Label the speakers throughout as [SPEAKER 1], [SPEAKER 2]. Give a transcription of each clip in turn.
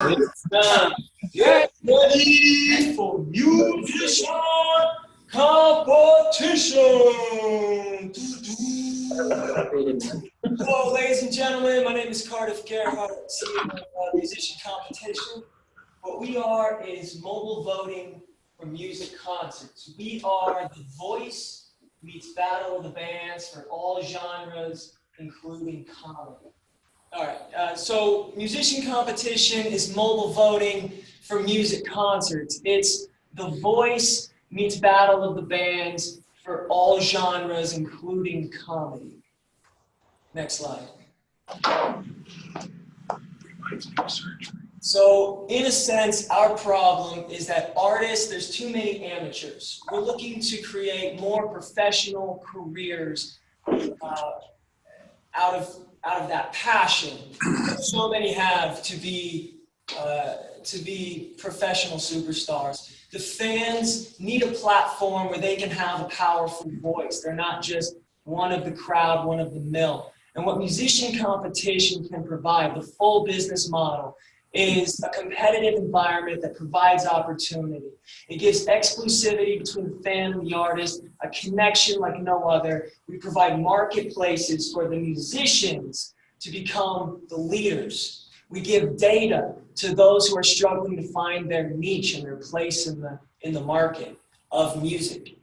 [SPEAKER 1] It's time. Get ready for musician competition. Hello, ladies and gentlemen. My name is Cardiff, Gerhardt, CEO of Musician Competition. What we are is mobile voting for music concerts. We are the voice meets Battle of the Bands for all genres, including comedy. All right, so musician competition is mobile voting for music concerts. It's the voice meets Battle of the Bands for all genres, including comedy. Next slide. So, in a sense, our problem is that artists, there's too many amateurs. We're looking to create more professional careers out of that passion that so many have to be professional superstars. The fans need a platform where they can have a powerful voice. They're not just one of the crowd, one of the mill. And what musician competition can provide, the full business model, is a competitive environment that provides opportunity. It gives exclusivity between the fan and the artist, a connection like no other. We provide marketplaces for the musicians to become the leaders. We give data to those who are struggling to find their niche and their place in the market of music.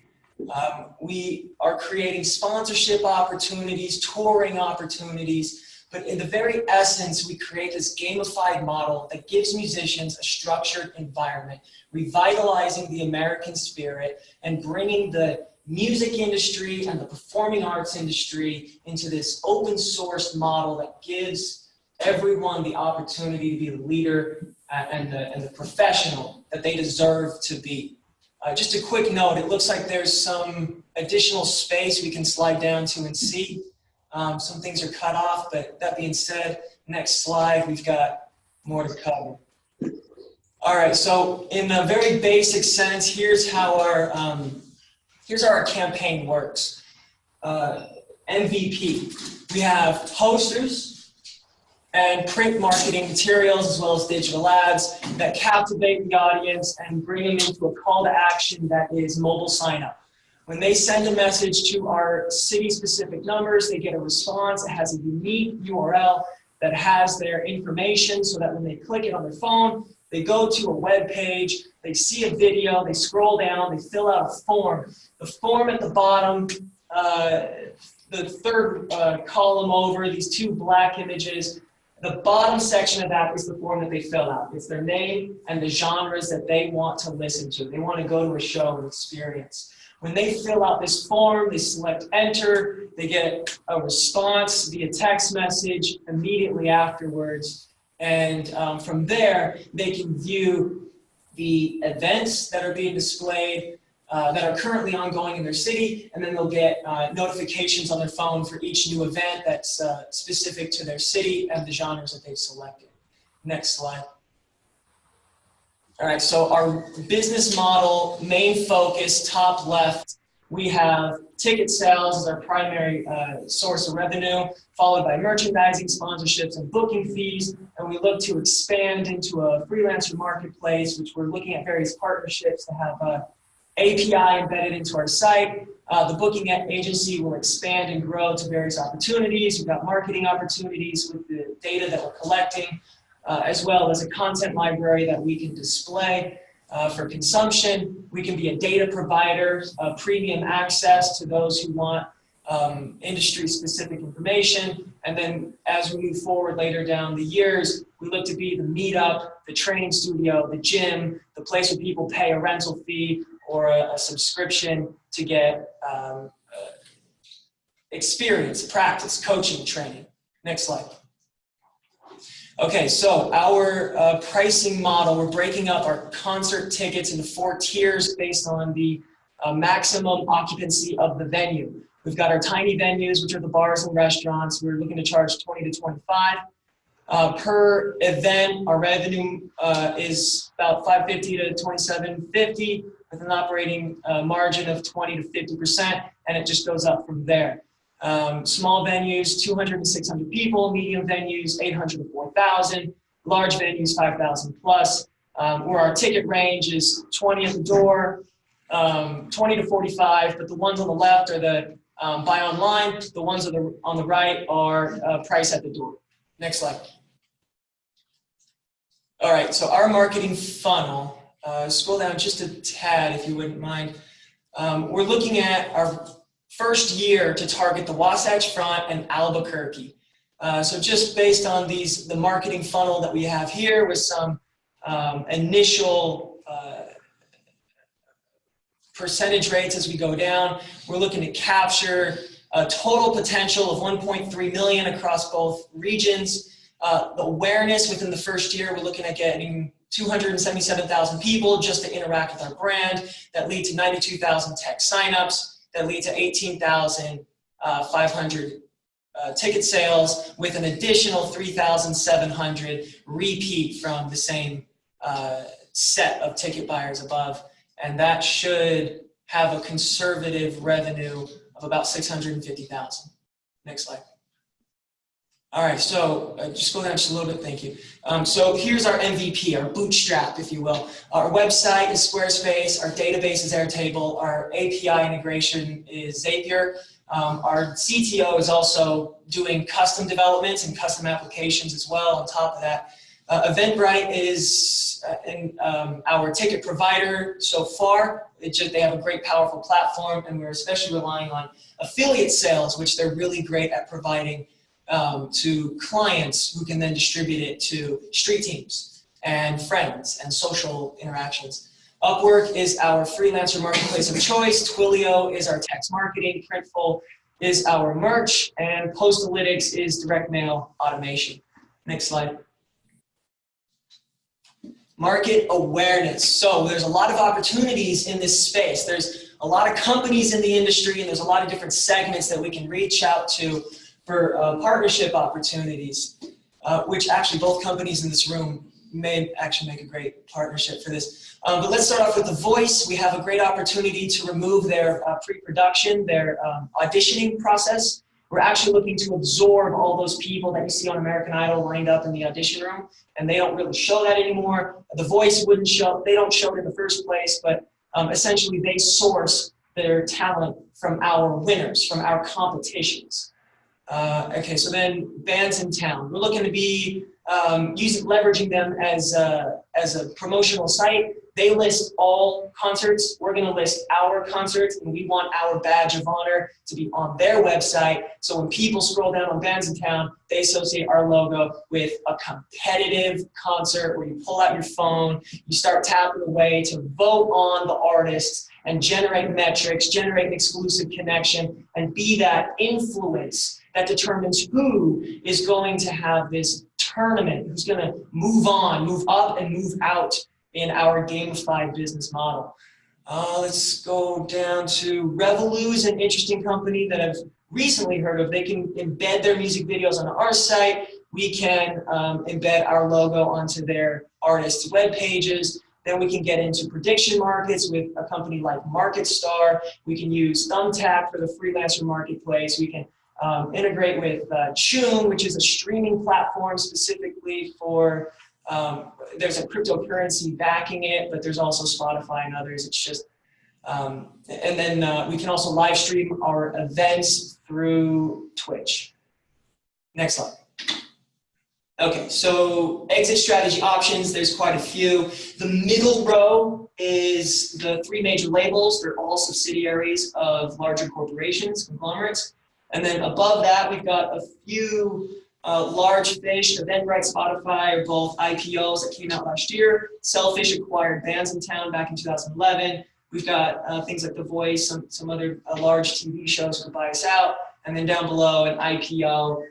[SPEAKER 1] We are creating sponsorship opportunities, touring opportunities, but in the very essence, we create this gamified model that gives musicians a structured environment, revitalizing the American spirit and bringing the music industry and the performing arts industry into this open source model that gives everyone the opportunity to be the leader and the professional that they deserve to be. Just a quick note, it looks like there's some additional space we can slide down to and see. Some things are cut off, but that being said, next slide, we've got more to cover. All right, so in a very basic sense, here's how our campaign works. MVP, we have posters and print marketing materials as well as digital ads that captivate the audience and bring them into a call to action that is mobile sign up. When they send a message to our city-specific numbers, they get a response that has a unique URL that has their information so that when they click it on their phone, they go to a web page, they see a video, they scroll down, they fill out a form. The form at the bottom, the third column over, these two black images, the bottom section of that is the form that they fill out. It's their name and the genres that they want to listen to. They want to go to a show and experience. When they fill out this form, they select enter, they get a response via text message immediately afterwards. And from there, they can view the events that are being displayed that are currently ongoing in their city, and then they'll get notifications on their phone for each new event that's specific to their city and the genres that they've selected. Next slide. All right, so our business model, main focus, top left, we have ticket sales as our primary source of revenue, followed by merchandising, sponsorships, and booking fees. And we look to expand into a freelancer marketplace, which we're looking at various partnerships to have API embedded into our site. The booking agency will expand and grow to various opportunities. We've got marketing opportunities with the data that we're collecting, as well as a content library that we can display for consumption. We can be a data provider, premium access to those who want industry-specific information. And then as we move forward later down the years, we look to be the meetup, the training studio, the gym, the place where people pay a rental fee or a subscription to get experience, practice, coaching, training. Next slide. Okay, so our pricing model, we're breaking up our concert tickets into 4 tiers based on the maximum occupancy of the venue. We've got our tiny venues, which are the bars and restaurants. We're looking to charge 20 to 25. Per event, our revenue is about $550 to $27.50 with an operating margin of 20 to 50%, and it just goes up from there. Small venues, 200 to 600 people. Medium venues, 800 to 4,000. large venues, 5,000 plus, where our ticket range is 20 at the door, 20 to 45, but the ones on the left are the buy online. The ones on the right are price at the door. Next slide. All right, so our marketing funnel, scroll down just a tad if you wouldn't mind. We're looking at our first year to target the Wasatch Front and Albuquerque. So just based on the marketing funnel that we have here with some initial percentage rates as we go down, we're looking to capture a total potential of 1.3 million across both regions. The awareness within the first year, we're looking at getting 277,000 people just to interact with our brand. That lead to 92,000 tech signups. That lead to 18,500 ticket sales, with an additional 3,700 repeat from the same set of ticket buyers above. And that should have a conservative revenue of about 650,000. Next slide. All right, so just go down just a little bit, thank you. So here's our MVP, our bootstrap, if you will. Our website is Squarespace, our database is Airtable, our API integration is Zapier. Our CTO is also doing custom developments and custom applications as well on top of that. Eventbrite is our ticket provider so far. They have a great, powerful platform, and we're especially relying on affiliate sales, which they're really great at providing to clients who can then distribute it to street teams and friends and social interactions. Upwork is our freelancer marketplace of choice. Twilio is our text marketing. Printful is our merch. And Postalytics is direct mail automation. Next slide. Market awareness. So there's a lot of opportunities in this space. There's a lot of companies in the industry, and there's a lot of different segments that we can reach out to for partnership opportunities, which actually both companies in this room may actually make a great partnership for this. But let's start off with The Voice. We have a great opportunity to remove their pre-production, their auditioning process. We're actually looking to absorb all those people that you see on American Idol lined up in the audition room, and they don't really show that anymore. The Voice wouldn't show, they don't show it in the first place, but essentially they source their talent from our winners, from our competitions. Okay, so then bands in town. We're looking to be leveraging them as a promotional site. They list all concerts. We're going to list our concerts, and we want our badge of honor to be on their website. So when people scroll down on bands in town, they associate our logo with a competitive concert where you pull out your phone, you start tapping away to vote on the artists and generate metrics, generate an exclusive connection, and be that influence that determines who is going to have this tournament, who's going to move on, move up, and move out in our gamified business model. Let's go down to Revolu's, an interesting company that I've recently heard of. They can embed their music videos on our site. We can embed our logo onto their artists' web pages. Then we can get into prediction markets with a company like MarketStar. We can use Thumbtack for the freelancer marketplace. We can integrate with Tune, which is a streaming platform specifically for, there's a cryptocurrency backing it, but there's also Spotify and others. It's just, and then we can also live stream our events through Twitch. Next slide. Okay, so exit strategy options, there's quite a few. The middle row is the three major labels. They're all subsidiaries of larger corporations, conglomerates. And then above that, we've got a few large fish. Eventbrite, Spotify are both IPOs that came out last year. Selfish acquired Bands in Town back in 2011. We've got things like The Voice, some other large TV shows could buy us out. And then down below, an IPO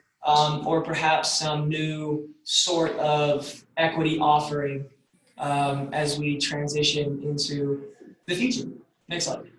[SPEAKER 1] or perhaps some new sort of equity offering as we transition into the future. Next slide.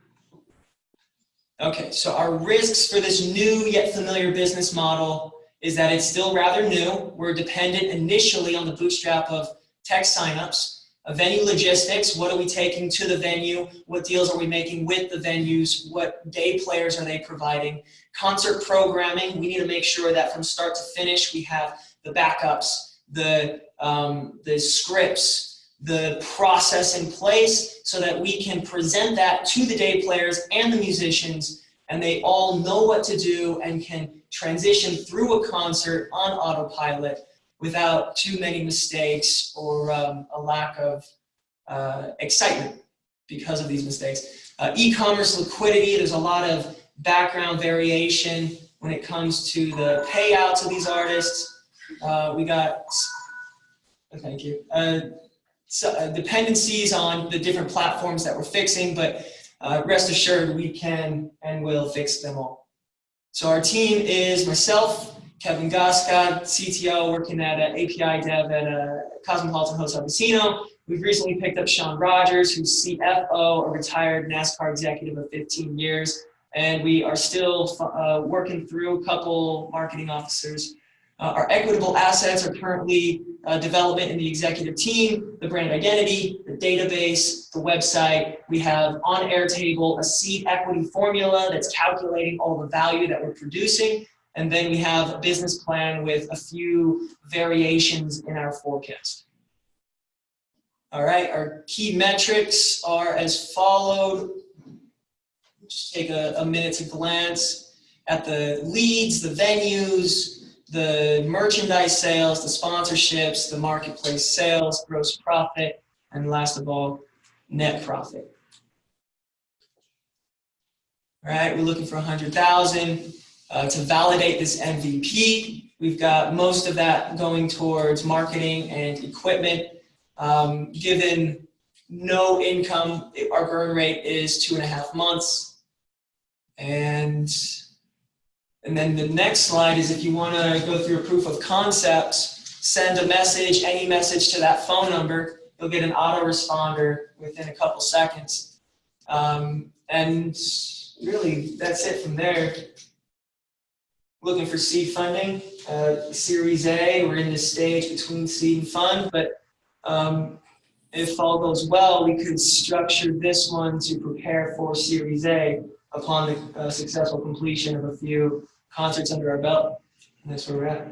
[SPEAKER 1] Okay, so our risks for this new yet familiar business model is that it's still rather new. We're dependent initially on the bootstrap of tech signups, venue logistics. What are we taking to the venue? What deals are we making with the venues? What day players are they providing? Concert programming. We need to make sure that from start to finish we have the backups, the the scripts, the process in place so that we can present that to the day players and the musicians, and they all know what to do and can transition through a concert on autopilot without too many mistakes or a lack of excitement because of these mistakes. E-commerce liquidity, there's a lot of background variation when it comes to the payouts of these artists. We got, thank you, dependencies on the different platforms that we're fixing, but rest assured we can and will fix them all. So our team is myself, Kevin Goskod, CTO, working at API Dev at Cosmopolitan Hotel Casino. We've recently picked up Sean Rogers, who's CFO, a retired NASCAR executive of 15 years. And we are still working through a couple marketing officers. Our equitable assets are currently development in the executive team, the brand identity, the database, the website. We have on Airtable a seed equity formula that's calculating all the value that we're producing. And then we have a business plan with a few variations in our forecast. All right, our key metrics are as followed. Just take a minute to glance at the leads, the venues, the merchandise sales, the sponsorships, the marketplace sales, gross profit, and last of all, net profit. All right, we're looking for 100,000 to validate this MVP. We've got most of that going towards marketing and equipment. Given no income, our burn rate is 2.5 months. And then the next slide is if you want to go through a proof of concepts, send a message, any message to that phone number. You'll get an autoresponder within a couple seconds. And really, that's it from there. Looking for seed funding, Series A. We're in this stage between seed and fund, but if all goes well, we could structure this one to prepare for Series A upon the successful completion of a few concerts under our belt. And that's where we're at.